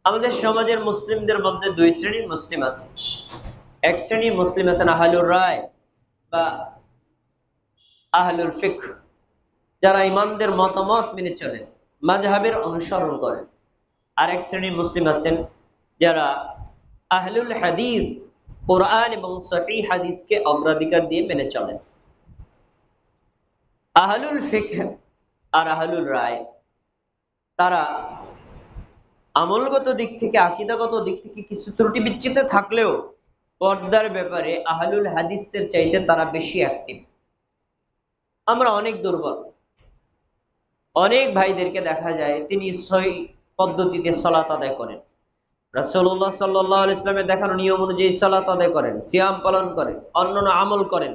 আমাদের সমাজের মুসলিমদের মধ্যে দুই শ্রেণীর মুসলিম আছে। এক শ্রেণীর মুসলিম আছেন আহলুর রায় বা আহলুল ফিকহ, যারা ইমামদের মতামত মেনে চলেন, মাযহাবের অনুসরণ করেন। আরেক শ্রেণীর মুসলিম আছেন যারা আহলুল হাদিস, কোরআন এবং সহিহ হাদিসকে অগ্রাধিকার দিয়ে মেনে চলেন। আহলুল ফিকহ আর আহলুল রায় তারা আমলগত দিক থেকে, আকীদাগত দিক থেকে কিছু ত্রুটি বিচ্যুত থাকলেও পর্দার ব্যাপারে আহলুল হাদিসদের চাইতে তারা বেশি অ্যাক্টিভ। আমরা অনেক দুর্বল। অনেক ভাইদেরকে দেখা যায় তিনি সহি পদ্ধতিতে সালাত আদায় করেন, রাসূলুল্লাহ সাল্লাল্লাহু আলাইহি ওয়াসাল্লামের দেখানো নিয়ম অনুযায়ী সালাত আদায় করেন, সিয়াম পালন করেন, অন্যান্য আমল করেন,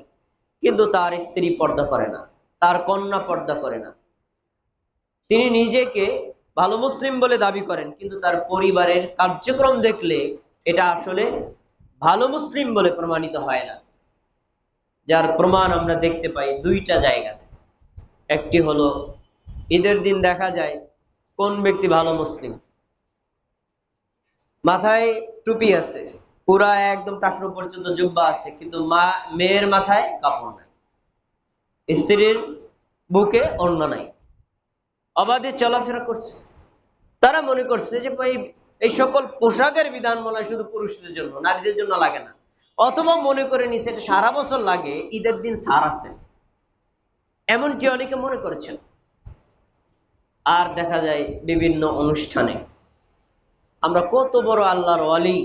কিন্তু তার স্ত্রী পর্দা করে না, তার কন্যা পর্দা করে না। তিনি নিজেকে ভালো মুসলিম বলে দাবি করেন, কিন্তু তার পরিবারের কার্যক্রম দেখলে এটা আসলে ভালো মুসলিম বলে প্রমাণিত হয় না। যার প্রমাণ আমরা দেখতে পাই দুইটা জায়গাতে। একটি হলো ঈদের দিন দেখা যায় কোন ব্যক্তি ভালো মুসলিম, মাথায় টুপি আছে, পুরা একদম টাকরু পর্যন্ত জুব্বা আছে, কিন্তু মেয়ের মাথায় কাপড় নাই, স্ত্রীর বুকে ওড়না নাই, অবাধে চলাফেরা করছে। তারা মনে করছে যে ভাই এই সকল পোশাকের বিধান মনে হয় শুধু পুরুষদের জন্য, নারীদের জন্য লাগে না। অথবা মনে করে নিছে এটা সারা বছর লাগে, ঈদের দিন ছাড় আছে, এমনটি অনেকে মনে করেছেন। আর দেখা যায় বিভিন্ন অনুষ্ঠানে আমরা কত বড় আল্লাহর ওয়ালি,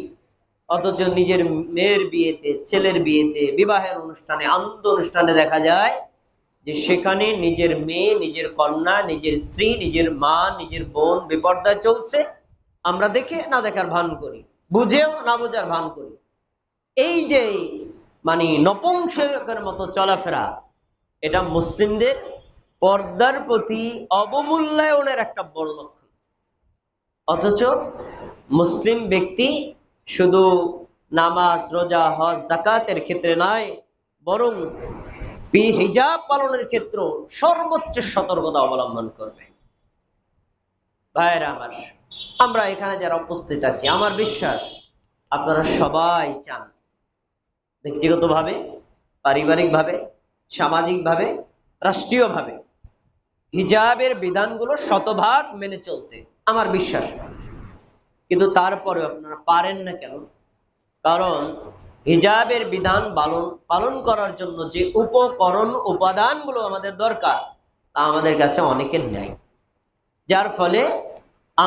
অথচ নিজের মেয়ের বিয়েতে, ছেলের বিয়েতে, বিবাহের অনুষ্ঠানে, আনন্দ অনুষ্ঠানে দেখা যায় যে সেখানে নিজের মেয়ে, নিজের কন্যা, নিজের স্ত্রী, নিজের মা, নিজের বোন বেপর্দায় চলছে। আমরা দেখে না দেখার ভান করি, বুঝেও না বোঝার ভান করি। এই যে মানে নপুংসকের মতো চলাফেরা, এটা মুসলিমদের পর্দার প্রতি অবমূল্যায়নের একটা বড় লক্ষণ। অথচ মুসলিম ব্যক্তি শুধু নামাজ, রোজা, হজ, যাকাতের ক্ষেত্রে নয়, বরং হিজাব পালনের ক্ষেত্রে সর্বোচ্চ সতর্কতা অবলম্বন করবে। ভাইয়েরা আমার, আমরা এখানে যারা উপস্থিত আছি, আমার বিশ্বাস আপনারা সবাই চান ব্যক্তিগতভাবে, পারিবারিকভাবে, সামাজিকভাবে, রাষ্ট্রীয়ভাবে হিজাবের বিধানগুলো শতভাগ মেনে চলতে, আমার বিশ্বাস। কিন্তু তারপরেও আপনারা পারেন না কেন? কারণ হিজাবের বিধান পালন করার জন্য যে উপকরণ, উপাদানগুলো আমাদের দরকার, তা আমাদের কাছে অনেকের নেই। যার ফলে